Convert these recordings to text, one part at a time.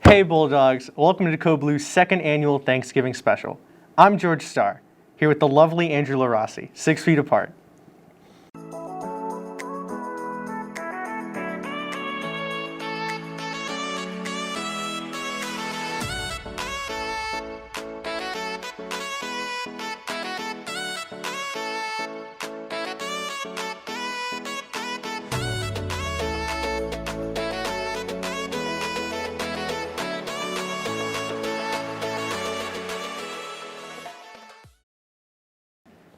Hey Bulldogs, welcome to Code Blue's second annual Thanksgiving special. I'm George Starr, here with the lovely Angela Rossi, 6 feet apart.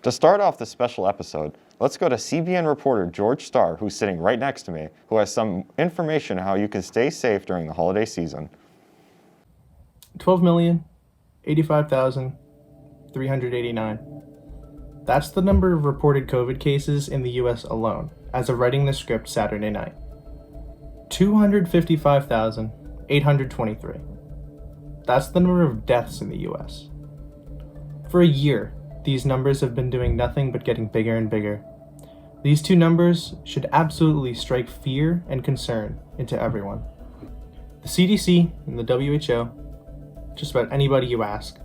To start off this special episode, let's go to CBN reporter George Starr, who's sitting right next to me, who has some information on how you can stay safe during the holiday season. 12,085,389. That's the number of reported COVID cases in the US alone, as of writing the script Saturday night. 255,823. That's the number of deaths in the US. For a year, these numbers have been doing nothing but getting bigger and bigger. These two numbers should absolutely strike fear and concern into everyone. The CDC and the WHO, just about anybody you ask,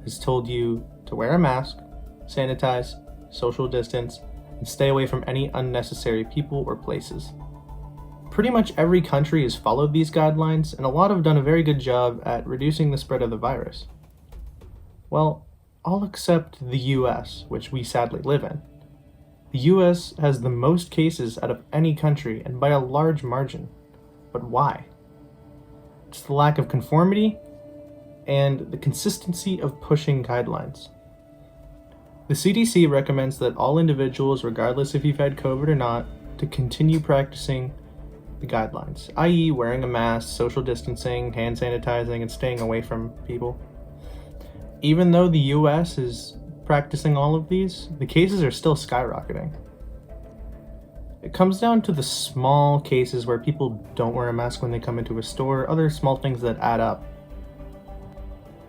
has told you to wear a mask, sanitize, social distance, and stay away from any unnecessary people or places. Pretty much every country has followed these guidelines, and a lot have done a very good job at reducing the spread of the virus. Well, all except the US, which we sadly live in. The US has the most cases out of any country, and by a large margin. But why? It's the lack of conformity and the consistency of pushing guidelines. The CDC recommends that all individuals, regardless if you've had COVID or not, to continue practicing the guidelines, i.e. wearing a mask, social distancing, hand sanitizing, and staying away from people. Even though the US is practicing all of these, the cases are still skyrocketing. It comes down to the small cases where people don't wear a mask when they come into a store, other small things that add up.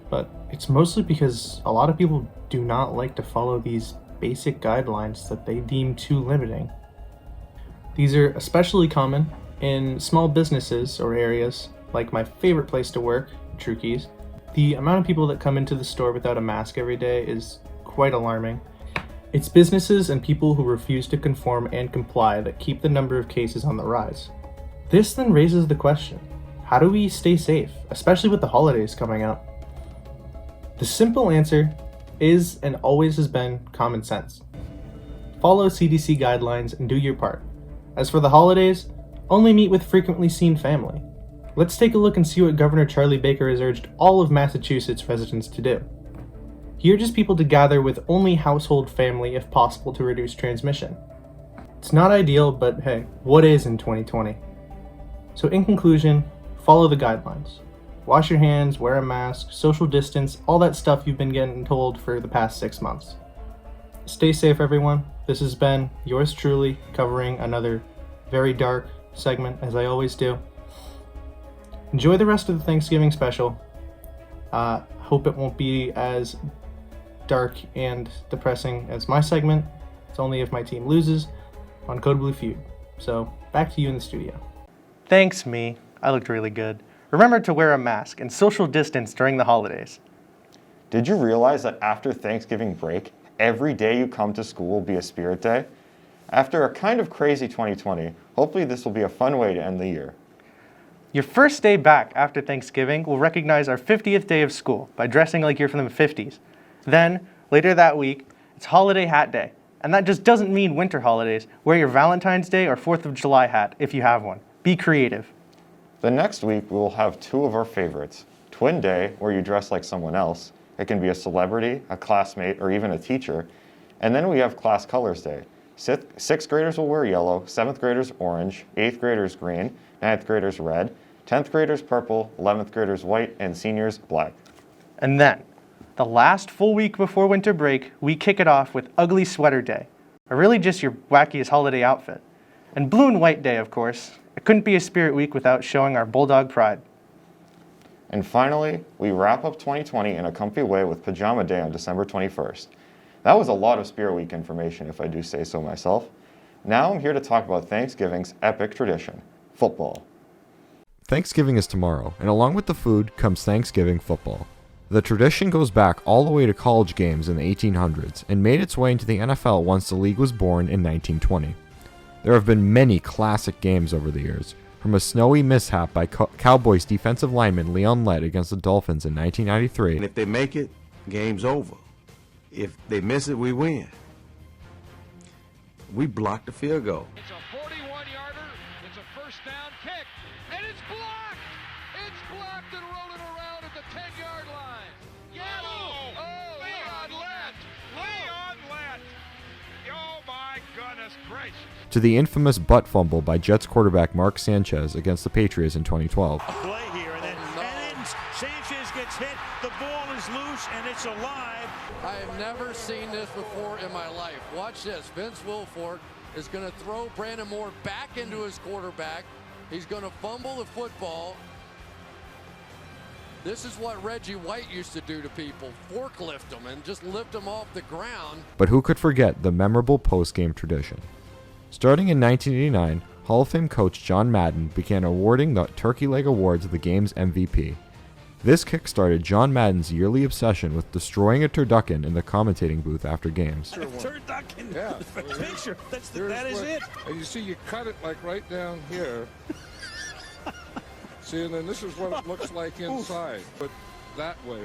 But it's mostly because a lot of people do not like to follow these basic guidelines that they deem too limiting. These are especially common in small businesses or areas, like my favorite place to work, Trukeys. The amount of people that come into the store without a mask every day is quite alarming. It's businesses and people who refuse to conform and comply that keep the number of cases on the rise. This then raises the question, how do we stay safe, especially with the holidays coming up? The simple answer is and always has been common sense. Follow CDC guidelines and do your part. As for the holidays, only meet with frequently seen family. Let's take a look and see what Governor Charlie Baker has urged all of Massachusetts residents to do. He urges people to gather with only household family if possible to reduce transmission. It's not ideal, but hey, what is in 2020? So in conclusion, follow the guidelines. Wash your hands, wear a mask, social distance, all that stuff you've been getting told for the past 6 months. Stay safe, everyone. This has been yours truly, covering another very dark segment, as I always do. Enjoy the rest of the Thanksgiving special. Hope it won't be as dark and depressing as my segment. It's only if my team loses on Code Blue Feud. So, back to you in the studio. Thanks, me. I looked really good. Remember to wear a mask and social distance during the holidays. Did you realize that after Thanksgiving break, every day you come to school will be a spirit day? After a kind of crazy 2020, hopefully this will be a fun way to end the year. Your first day back after Thanksgiving will recognize our 50th day of school by dressing like you're from the 50s. Then, later that week, it's Holiday Hat Day. And that just doesn't mean winter holidays. Wear your Valentine's Day or 4th of July hat if you have one. Be creative. The next week, we will have two of our favorites. Twin Day, where you dress like someone else. It can be a celebrity, a classmate, or even a teacher. And then we have Class Colors Day. Sixth graders will wear yellow, 7th graders orange, 8th graders green, 9th graders red, 10th graders purple, 11th graders white, and seniors black. And then, the last full week before winter break, we kick it off with Ugly Sweater Day, or really just your wackiest holiday outfit. And Blue and White Day, of course. It couldn't be a spirit week without showing our Bulldog pride. And finally, we wrap up 2020 in a comfy way with Pajama Day on December 21st. That was a lot of Spirit Week information, if I do say so myself. Now I'm here to talk about Thanksgiving's epic tradition, football. Thanksgiving is tomorrow, and along with the food comes Thanksgiving football. The tradition goes back all the way to college games in the 1800s and made its way into the NFL once the league was born in 1920. There have been many classic games over the years, from a snowy mishap by Cowboys defensive lineman Leon Lett against the Dolphins in 1993. And if they make it, game's over. If they miss it, we win. We blocked the field goal. It's a 41-yarder. It's a first down kick. And it's blocked. It's blocked and rolling around at the 10-yard line. Yellow. Oh, Leon Lett. Leon Lett. Oh, my goodness gracious. To the infamous butt fumble by Jets quarterback Mark Sanchez against the Patriots in 2012. A play here, and then Sanchez gets hit. The ball is loose, and it's alive. I have never seen this before in my life. Watch this. Vince Wilfork is going to throw Brandon Moore back into his quarterback. He's going to fumble the football. This is what Reggie White used to do to people. Forklift them and just lift them off the ground. But who could forget the memorable post-game tradition? Starting in 1989, Hall of Fame coach John Madden began awarding the Turkey Leg Award to the game's MVP. This kick-started John Madden's yearly obsession with destroying a turducken in the commentating booth after games. Turducken. Yeah. Picture. That is it. And you see, you cut it like right down here. See, and then this is what it looks like inside. But that way,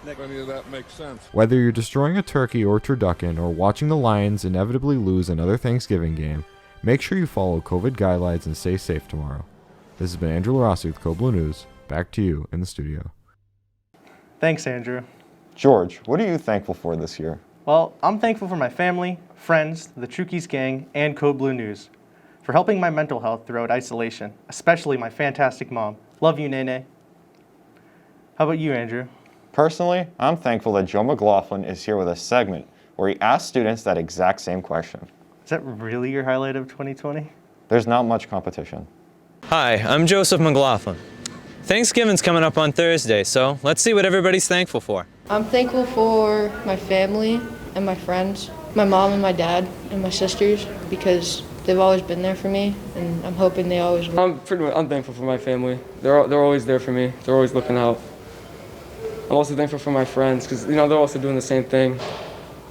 if any of that makes sense. Whether you're destroying a turkey or turducken or watching the Lions inevitably lose another Thanksgiving game, make sure you follow COVID guidelines and stay safe tomorrow. This has been Andrew Rossi with Code Blue News. Back to you in the studio. Thanks, Andrew. George, what are you thankful for this year? Well, I'm thankful for my family, friends, the Trukees gang, and Code Blue News for helping my mental health throughout isolation, especially my fantastic mom. Love you, Nene. How about you, Andrew? Personally, I'm thankful that Joe McLaughlin is here with a segment where he asks students that exact same question. Is that really your highlight of 2020? There's not much competition. Hi, I'm Joseph McLaughlin. Thanksgiving's coming up on Thursday, so let's see what everybody's thankful for. I'm thankful for my family and my friends, my mom and my dad and my sisters, because they've always been there for me, and I'm hoping they always will. I'm thankful for my family. They're always there for me. They're always looking out. I'm also thankful for my friends, because they're also doing the same thing.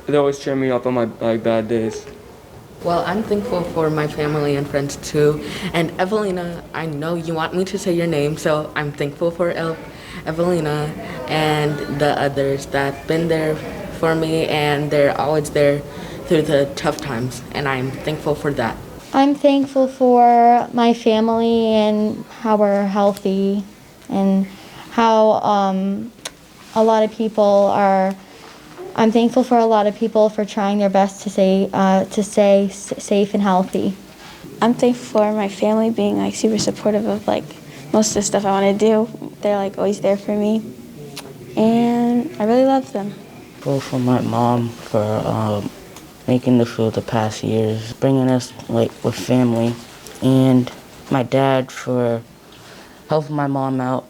They always cheer me up on my bad days. Well, I'm thankful for my family and friends too. And Evelina, I know you want me to say your name, so I'm thankful for Evelina and the others that been there for me, and they're always there through the tough times, and I'm thankful for that. I'm thankful for my family and how we're healthy, and how a lot of people are. I'm thankful for a lot of people for trying their best to stay safe and healthy. I'm thankful for my family being super supportive of most of the stuff I want to do. They're always there for me, and I really love them. Thankful for my mom for making the food the past years, bringing us with family, and my dad for helping my mom out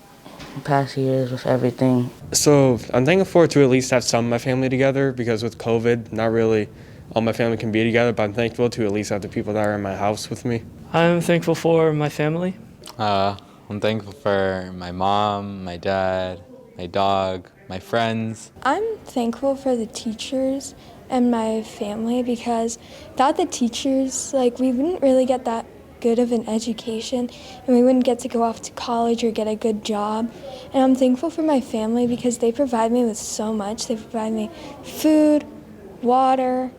the past years with everything. So I'm thankful to at least have some of my family together, because with COVID, not really all my family can be together, but I'm thankful to at least have the people that are in my house with me. I'm thankful for my family. I'm thankful for my mom, my dad, my dog, my friends. I'm thankful for the teachers and my family, because without the teachers, we wouldn't really get that good of an education, and we wouldn't get to go off to college or get a good job. And I'm thankful for my family because they provide me with so much. They provide me food, water,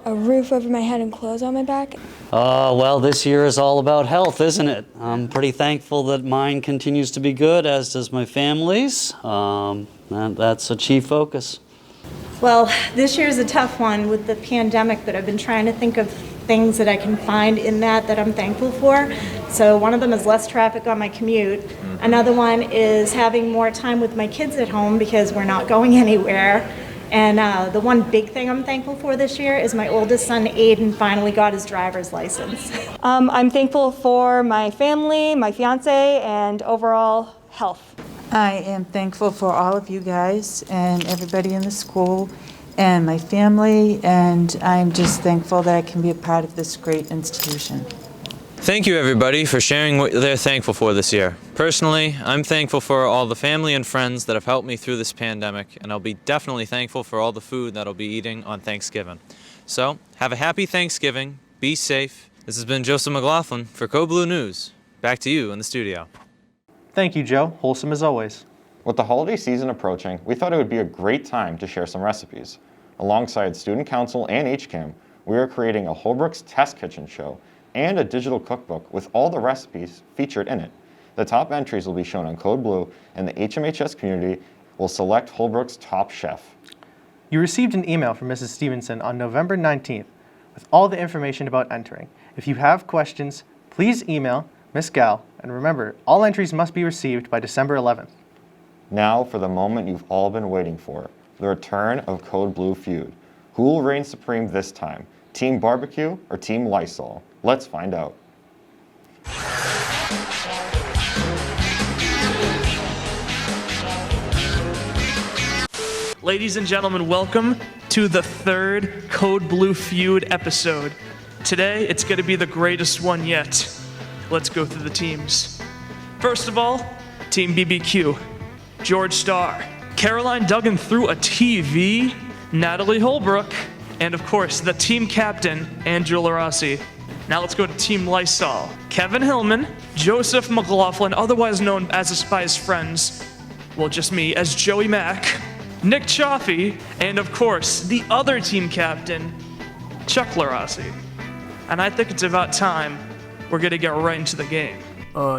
a roof over my head, and clothes on my back. Well, this year is all about health, isn't it? I'm pretty thankful that mine continues to be good, as does my family's. That's a chief focus. Well, this year is a tough one with the pandemic, but I've been trying to think of things that I can find in that I'm thankful for. So one of them is less traffic on my commute. Another one is having more time with my kids at home because we're not going anywhere. And the one big thing I'm thankful for this year is my oldest son, Aiden, finally got his driver's license. I'm thankful for my family, my fiance, and overall health. I am thankful for all of you guys and everybody in the school and my family, and I'm just thankful that I can be a part of this great institution. Thank you everybody for sharing what they're thankful for this year. Personally, I'm thankful for all the family and friends that have helped me through this pandemic, and I'll be definitely thankful for all the food that I'll be eating on Thanksgiving. So, have a happy Thanksgiving, be safe. This has been Joseph McLaughlin for Code Blue News. Back to you in the studio. Thank you, Joe. Wholesome as always. With the holiday season approaching, we thought it would be a great time to share some recipes. Alongside Student Council and HCAM, we are creating a Holbrook's Test Kitchen show and a digital cookbook with all the recipes featured in it. The top entries will be shown on Code Blue, and the HMHS community will select Holbrook's top chef. You received an email from Mrs. Stevenson on November 19th with all the information about entering. If you have questions, please email Ms. Gal, and remember, all entries must be received by December 11th. Now for the moment you've all been waiting for, the return of Code Blue Feud. Who will reign supreme this time? Team Barbecue or Team Lysol? Let's find out. Ladies and gentlemen, welcome to the third Code Blue Feud episode. Today, it's going to be the greatest one yet. Let's go through the teams. First of all, Team BBQ, George Starr, Caroline Duggan through a TV, Natalie Holbrook, and of course, the team captain, Angela Rossi. Now let's go to Team Lysol. Kevin Hillman, Joseph McLaughlin, otherwise known as by his friends, well, just me, as Joey Mack, Nick Chaffee, and of course, the other team captain, Chuck LaRossi. And I think it's about time we're gonna get right into the game.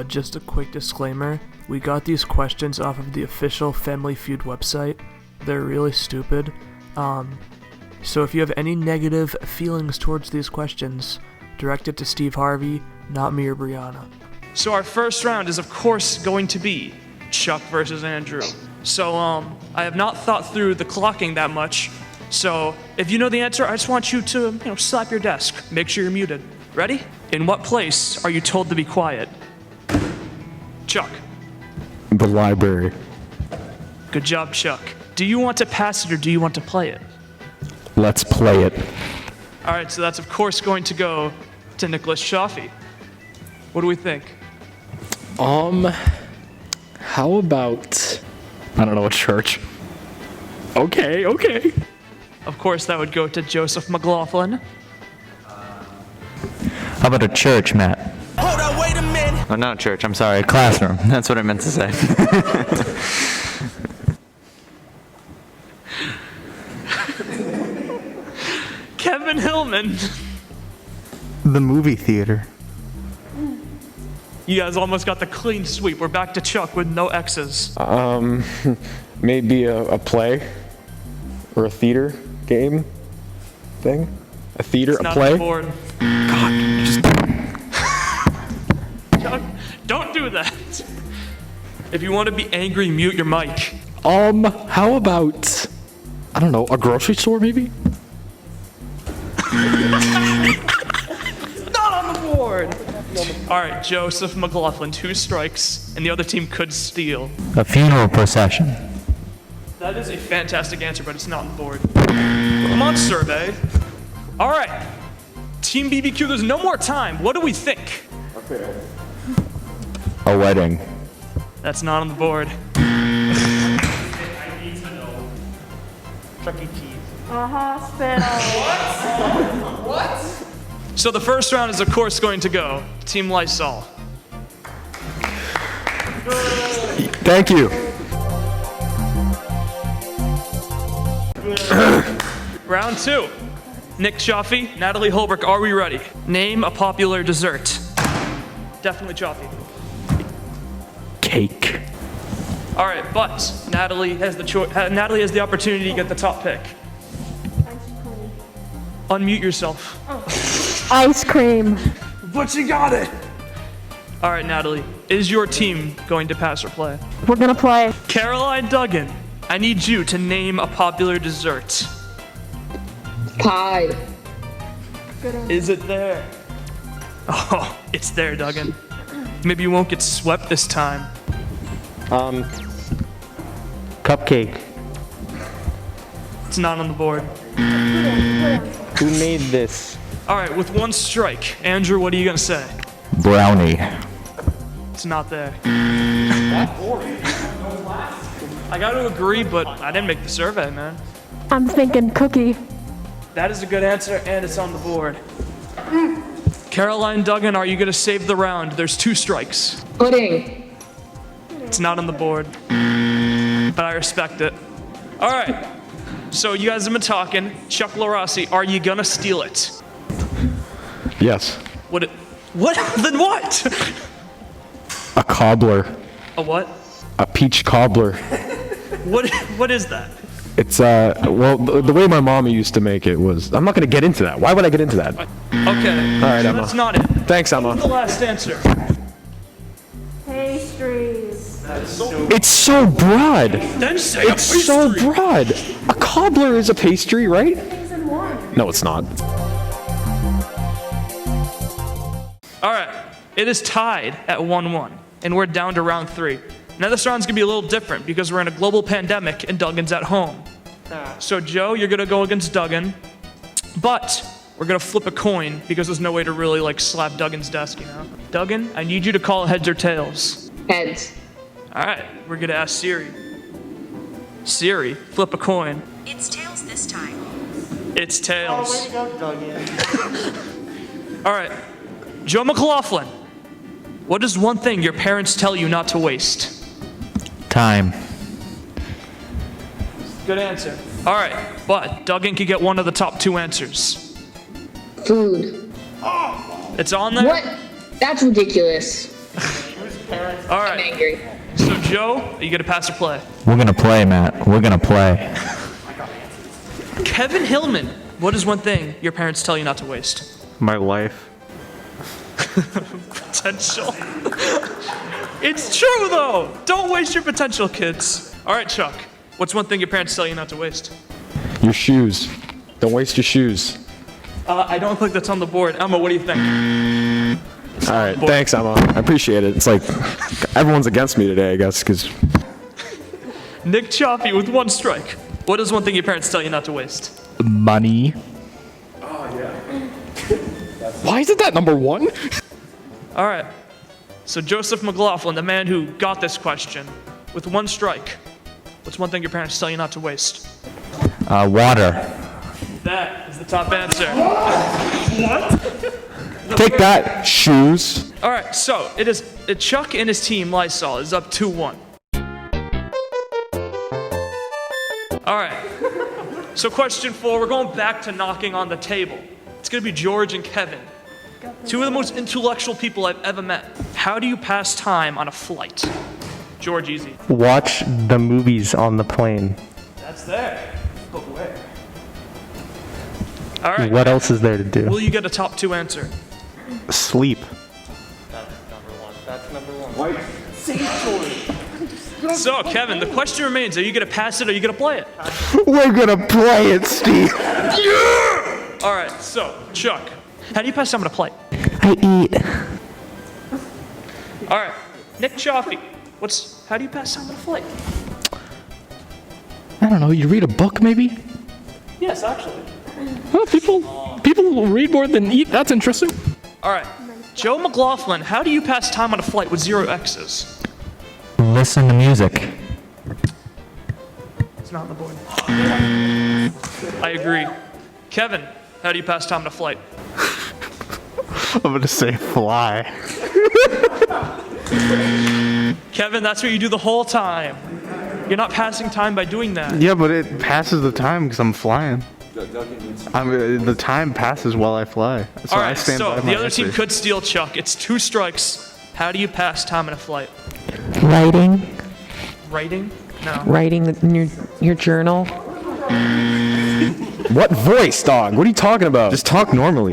Just a quick disclaimer. We got these questions off of the official Family Feud website. They're really stupid. So if you have any negative feelings towards these questions, direct it to Steve Harvey, not me or Brianna. So our first round is of course going to be Chuck versus Andrew. So I have not thought through the clocking that much. So if you know the answer, I just want you to, slap your desk. Make sure you're muted. Ready? In what place are you told to be quiet? Chuck. The library. Good job, Chuck. Do you want to pass it or do you want to play it? Let's play it. All right, so that's of course going to go to Nicholas Chaffee. What do we think? How about, I don't know, a church? Okay. Of course, that would go to Joseph McLaughlin. How about a church, Matt? Hold on, wait a minute. Oh, not church, I'm sorry, classroom. That's what I meant to say. Kevin Hillman. The movie theater. You guys almost got the clean sweep. We're back to Chuck with no X's. Maybe a play or a theater game thing. A theater, It's a not play. on the board. God, just Chuck, don't do that. If you want to be angry, mute your mic. How about, I don't know, a grocery store maybe? Not on the board. All right, Joseph McLaughlin, 2 strikes, and the other team could steal. A funeral procession. That is a fantastic answer, but it's not on the board. Come on, survey. All right, Team BBQ, there's no more time. What do we think? Okay. A wedding. That's not on the board. I need to know. Chuck E. Cheese. A hospital. What? So the first round is of course going to go to Team Lysol. Thank you. Round 2. Nick Chaffee, Natalie Holbrook, are we ready? Name a popular dessert. Definitely Chaffee. Cake. All right, but Natalie has the opportunity to get the top pick. Unmute yourself. Ice cream. But you got it. All right, Natalie, is your team going to pass or play? We're gonna play. Caroline Duggan, I need you to name a popular dessert. Pie. Is it there? Oh, it's there, Duggan. Maybe you won't get swept this time. Cupcake. It's not on the board. Who made this? All right, with 1 strike, Andrew, what are you gonna say? Brownie. It's not there. I got to agree, but I didn't make the survey, man. I'm thinking cookie. That is a good answer, and it's on the board. Caroline Duggan, are you going to save the round? There's 2 strikes. Pudding. It's not on the board, but I respect it. All right, so you guys have been talking. Chuck LaRossi, are you going to steal it? Yes. What? Then what? A cobbler. A what? A peach cobbler. What is that? It's, well, the way my mom used to make it was, I'm not going to get into that. Why would I get into that? Okay. All right, so Emma. that's not it. Thanks, Emma. The last answer. Pastries. It's so broad. Then say It's a pastry. so broad. A cobbler is a pastry, right? No, it's not. All right, it is tied at 1-1, and we're down to round 3. Now this round's gonna be a little different because we're in a global pandemic and Duggan's at home. So Joe, you're gonna go against Duggan, but we're gonna flip a coin because there's no way to really like slap Duggan's desk, you know? Duggan, I need you to call heads or tails. Heads. All right, we're gonna ask Siri. Siri, flip a coin. It's tails this time. It's tails. Oh, way to go, Duggan. All right, Joe McLaughlin, what is one thing your parents tell you not to waste? Time. Good answer. All right, but Duggan can get one of the top 2 answers. Food. It's on there? What? That's ridiculous. All right. I'm angry. So Joe, are you gonna pass or play? We're going to play, Matt. We're going to play. Kevin Hillman, what is one thing your parents tell you not to waste? My life. Potential. It's true though. Don't waste your potential, kids. All right, Chuck. What's one thing your parents tell you not to waste? Your shoes. Don't waste your shoes. I don't think that's on the board. Emma, what do you think? All right, thanks, Emma. I appreciate it. It's like everyone's against me today, I guess, because Nick Chaffee with 1 strike. What is one thing your parents tell you not to waste? money. Oh, yeah. Why isn't that number 1? All right. So Joseph McLaughlin, the man who got this question, with 1 strike. What's one thing your parents tell you not to waste? Water. That is the top answer. What? Take that, shoes. All right, so Chuck and his team, Lysol, is up 2-1. All right. So question 4, we're going back to knocking on the table. It's gonna be George and Kevin. 2 of the most intellectual people I've ever met. How do you pass time on a flight? George, easy. Watch the movies on the plane. That's there. But where? All right. What else is there to do? Will you get a top 2 answer? Sleep. That's number 1. So, Kevin, the question remains, are you gonna pass it or are you gonna play it? We're gonna play it, Steve. Yeah! All right, so, Chuck, how do you pass time on a plate? I eat. All right, Nick Chaffee, how do you pass time on a flight? I don't know, you read a book maybe? Yes, actually. Well, people will read more than eat. That's interesting. All right, Joe McLaughlin, how do you pass time on a flight with 0 X's? Listen to music. It's not on the board. I agree. Kevin, how do you pass time on a flight? I'm gonna say fly. Kevin, that's what you do the whole time. You're not passing time by doing that. Yeah, but it passes the time because I'm flying. The time passes while I fly. So All right, I stand so by the my other team answer. could steal Chuck. It's 2 strikes. How do you pass time on a flight? Writing. Writing? No. Writing in your journal. What voice, dog? What are you talking about? Just talk normally.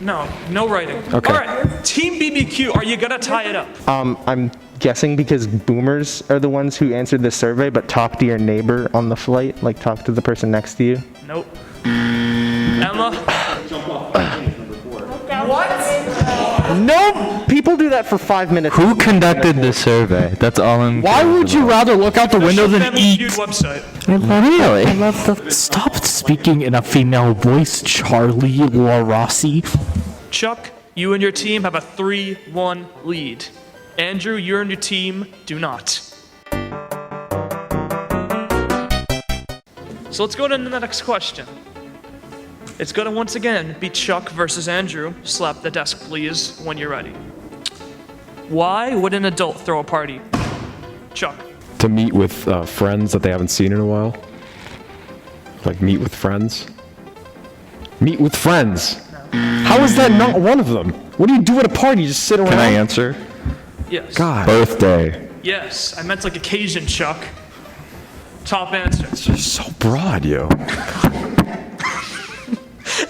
No writing. Okay. All right, Team BBQ, are you gonna tie it up? I'm guessing because boomers are the ones who answered this survey, but talk to your neighbor on the flight, like talk to the person next to you. Nope. Emma? What? No, people do that for 5 minutes. Who conducted the survey? That's all I'm. Why would you rather look out the window than Family eat? Feud website. Really? I love the. Stop speaking in a female voice, Charlie LaRossi. Chuck, You and your team have a 3-1 lead. Andrew, you and your team do not. So let's go to the next question. It's going to once again be Chuck versus Andrew. Slap the desk, please, when you're ready. Why would an adult throw a party? Chuck. To meet with friends that they haven't seen in a while. Like meet with friends. Meet with friends. How is that not one of them? What do you do at a party? You just sit around? Can I answer? Yes. God. Birthday. Yes, I meant like occasion, Chuck. Top answer. It's just so broad, yo.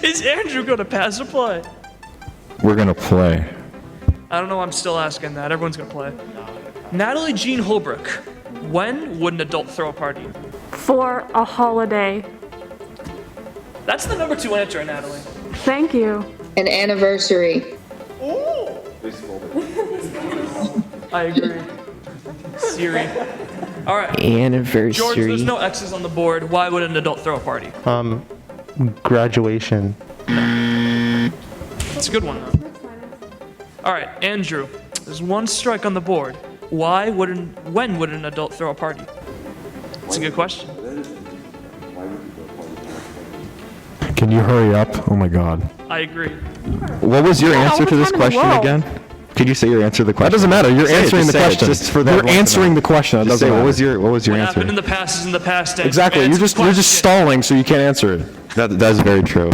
Is Andrew going to pass or play? We're gonna play. I don't know, I'm still asking that. Everyone's going to play. Natalie Jean Holbrook. When would an adult throw a party? For a holiday. That's the number 2 answer, Natalie. Thank you. An anniversary. I agree. Siri. All right. Anniversary. George, there's no X's on the board. Why would an adult throw a party? Graduation. That's a good one, though. All right, Andrew. There's 1 strike on the board. When would an adult throw a party? That's a good question. Can you hurry up? Oh my God. I agree. What was your answer to this time in the question world? again? Could you say your answer to the question? That doesn't matter. You're Say it, answering just the say it, question. just for that You're one to know. answering the question. That Just doesn't say, matter. what was your What answer? happened in the past is in the past. Andrew. Exactly. Answer the You're just question. stalling, so you can't answer it. That's very true.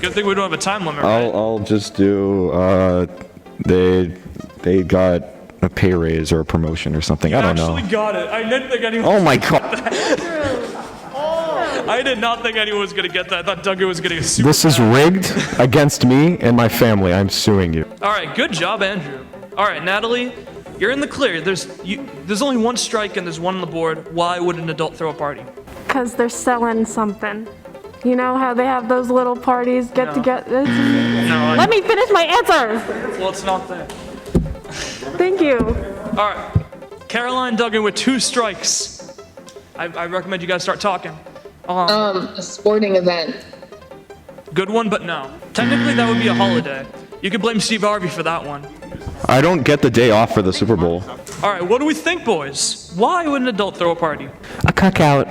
Good thing we don't have a time limit, right? I'll just do. They got a pay raise or a promotion or something. I don't know. Actually got it. I didn't think anyone. Oh my God. I did not think anyone was gonna get that. I thought Doug was gonna get super. This is rigged against me and my family. I'm suing you. All right, good job, Andrew. All right, Natalie, you're in the clear. There's only 1 strike and there's 1 on the board. Why would an adult throw a party? Because they're selling something. You know how they have those little parties, get together? No. Let me finish my answer. Well, it's not there. Thank you. All right, Caroline Duggan with 2 strikes. I recommend you guys start talking. A sporting event. Good one, but no. Technically, that would be a holiday. You could blame Steve Harvey for that one. I don't get the day off for the Super Bowl. All right, what do we think, boys? Why would an adult throw a party? A cookout.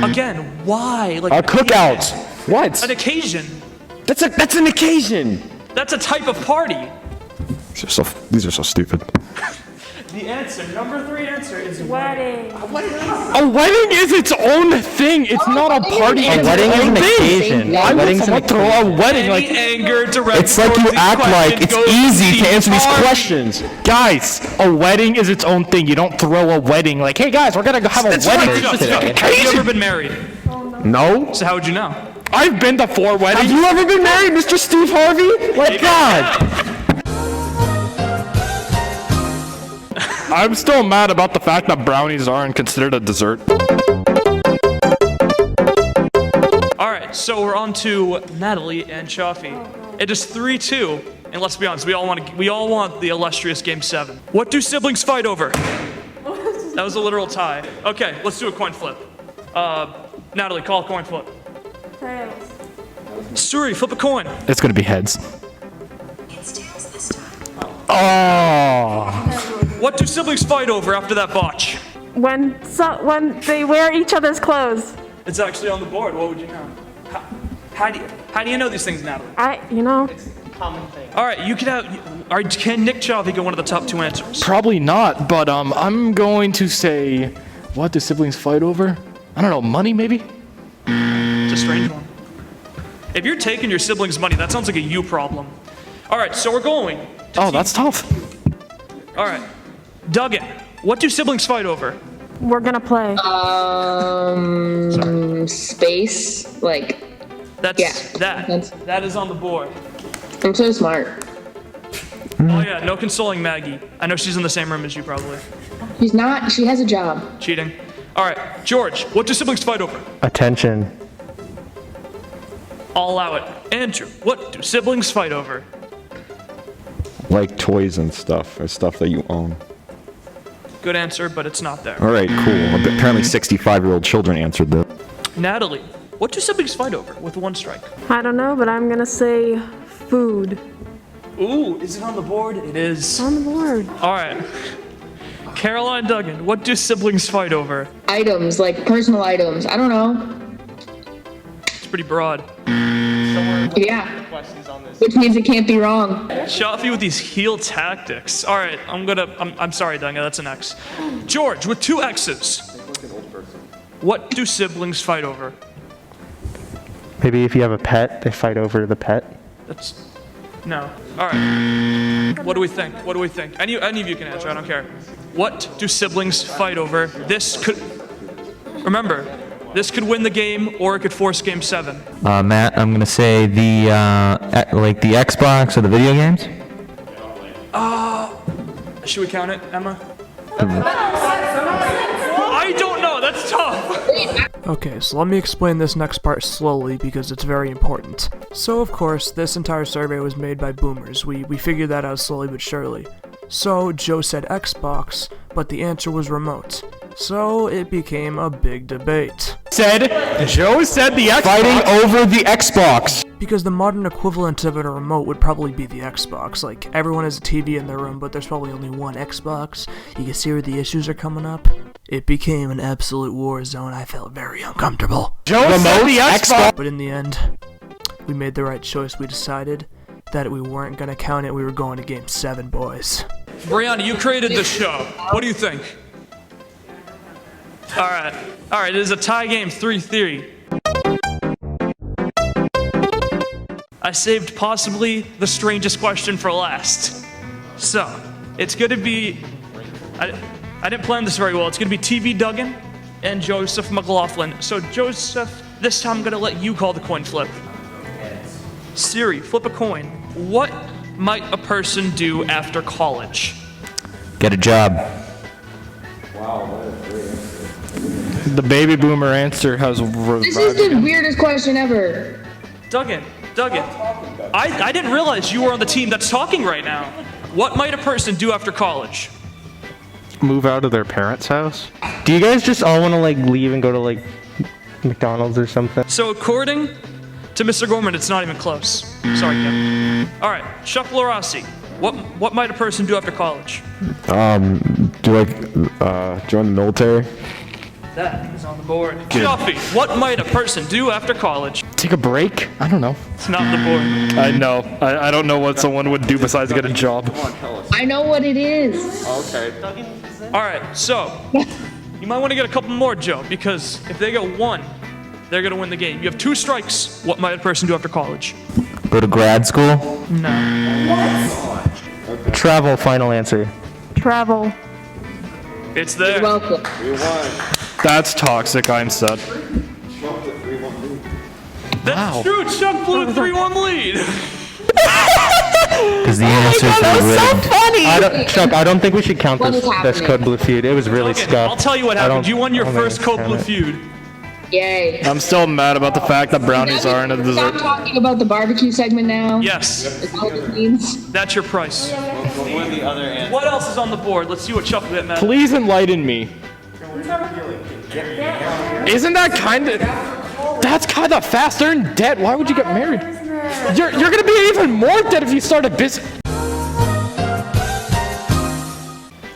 Again, why? Like A cookout. What? An occasion. That's an occasion. That's a type of party. These are so stupid. The answer, number 3 answer is Wedding. A wedding is its own thing. It's not a party. A wedding is an occasion. Why would Wedding's an someone throw a wedding? Any Like, anger directed it's like you towards these act like questions it's goes easy to answer these Harvey. questions. Guys, a wedding is its own thing. You don't throw a wedding like, hey guys, we're gonna go have a wedding. Have you ever been married? No. So how would you know? I've been to 4 weddings. Have you ever been married, Mr. Steve Harvey? Like, God. I'm still mad about the fact that brownies aren't considered a dessert. All right, so we're on to Natalie and Chaffee. It is 3-2, and let's be honest, we all want the illustrious Game 7. What do siblings fight over? That was a literal tie. Okay, let's do a coin flip. Natalie, call a coin flip. Tails. Suri, flip a coin. It's gonna be heads. Oh. What do siblings fight over after that botch? When they wear each other's clothes. It's actually on the board. What would you know? How do you know these things, Natalie? Common thing. All right, you can have. Can Nick Chaffee get one of the top 2 answers? Probably not, but I'm going to say, what do siblings fight over? I don't know, money maybe? It's a strange one. If you're taking your siblings' money, that sounds like a you problem. All right, so we're going. Oh, that's tough. All right, Duggan, what do siblings fight over? We're gonna play. Space. Like. That is on the board. I'm so smart. Oh yeah, no consoling Maggie. I know she's in the same room as you probably. She's not. She has a job. Cheating. All right, George, what do siblings fight over? Attention. I'll allow it. Andrew, what do siblings fight over? Like toys and stuff, or stuff that you own. Good answer, but it's not there. All right, cool. Apparently 65-year-old children answered this. Natalie, What do siblings fight over with one strike? I don't know, but I'm gonna say food. Ooh, is it on the board? It is. On the board. All right. Caroline Duggan, what do siblings fight over? Items, like personal items. I don't know. It's pretty broad. Yeah. Which means it can't be wrong. Shafi with these heel tactics. All right, I'm sorry, Duggan, that's an X. George with 2 X's. What do siblings fight over? Maybe if you have a pet, they fight over the pet. No. All right. What do we think? What do we think? Any of you can answer. I don't care. What do siblings fight over? Remember, this could win the game or it could force Game 7. Matt, I'm gonna say the Xbox or the video games. Should we count it, Emma? I don't know. That's tough. Okay, so let me explain this next part slowly because it's very important. So of course, this entire survey was made by boomers. We figured that out slowly but surely. So Joe said Xbox, but the answer was remote. So it became a big debate. Joe said the Xbox. Fighting over the Xbox. Because the modern equivalent of a remote would probably be the Xbox. Like, everyone has a TV in their room, but there's probably only one Xbox. You can see where the issues are coming up. It became an absolute war zone. I felt very uncomfortable. Joe said the Xbox. But in the end, we made the right choice. We decided that we weren't going to count it. We were going to Game 7, boys. Brianna, you created the show. What do you think? All right, it is a tie game, 3-3. I saved possibly the strangest question for last. So, it's gonna be, I didn't plan this very well. It's gonna be TV Duggan and Joseph McLaughlin. So Joseph, this time I'm gonna let you call the coin flip. Siri, flip a coin. What might a person do after college? Get a job. The baby boomer answer has. This is the weirdest question ever. Duggan, I didn't realize you were on the team that's talking right now. What might a person do after college? Move out of their parents' house? Do you guys just all want to leave and go to McDonald's or something? So according to Mr. Gorman, it's not even close. Sorry, Kevin. All right, Chuck Larossi, what might a person do after college? Join the military. That is on the board. Duffy, what might a person do after college? Take a break? I don't know. It's not on the board. I know. I don't know what someone would do besides get a job. I know what it is. Okay. All right, so you might want to get a couple more, Joe, because if they get 1, they're going to win the game. You have 2 strikes. What might a person do after college? Go to grad school. No. What? Travel, final answer. Travel. It's there. You're welcome. We won. That's toxic, I'm set. That's true. Chuck blew a 3-1 lead. Because the answers were rigged. Chuck, I don't think we should count this Code Blue Feud. It was really scuffed. I'll tell you what happened. You won your first Code Blue Feud. Yay. I'm still mad about the fact that brownies aren't a dessert. Stop talking about the barbecue segment now. Yes. That's all it means. That's your price. What else is on the board? Let's see what Chuck bit, Matt. Please enlighten me. Isn't that kind of... That's kind of fast. They're in debt. Why would you get married? You're going to be even more debt if you start a business.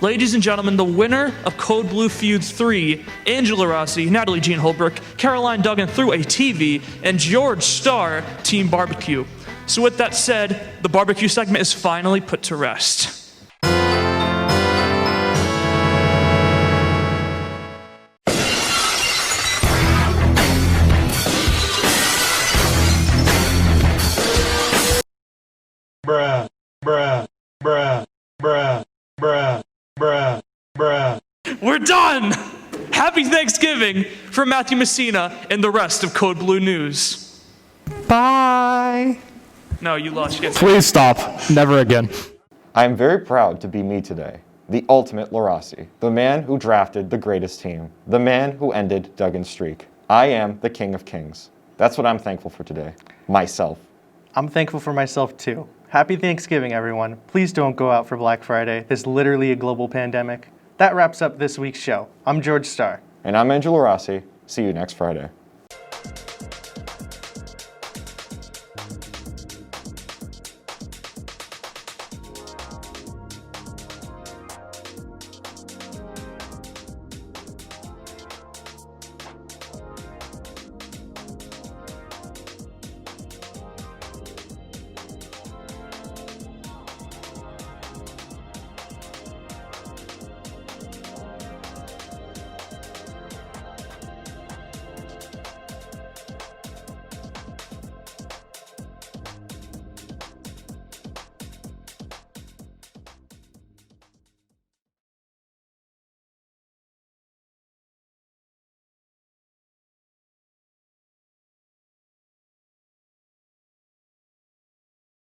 Ladies and gentlemen, the winner of Code Blue Feud 3, Angela Rossi, Natalie Jean Holbrook, Caroline Duggan through a TV, and George Starr, Team Barbecue. So with that said, the barbecue segment is finally put to rest. Bruh, bruh, bruh, bruh, bruh, bruh, bruh. We're done! Happy Thanksgiving from Matthew Messina and the rest of Code Blue News. Bye. No, you lost. You get Please stop. Never again. I am very proud to be me today. The ultimate Larossi. The man who drafted the greatest team. The man who ended Duggan's streak. I am the king of kings. That's what I'm thankful for today. Myself. I'm thankful for myself too. Happy Thanksgiving, everyone. Please don't go out for Black Friday. There's literally a global pandemic. That wraps up this week's show. I'm George Starr. And I'm Angela Rossi. See you next Friday.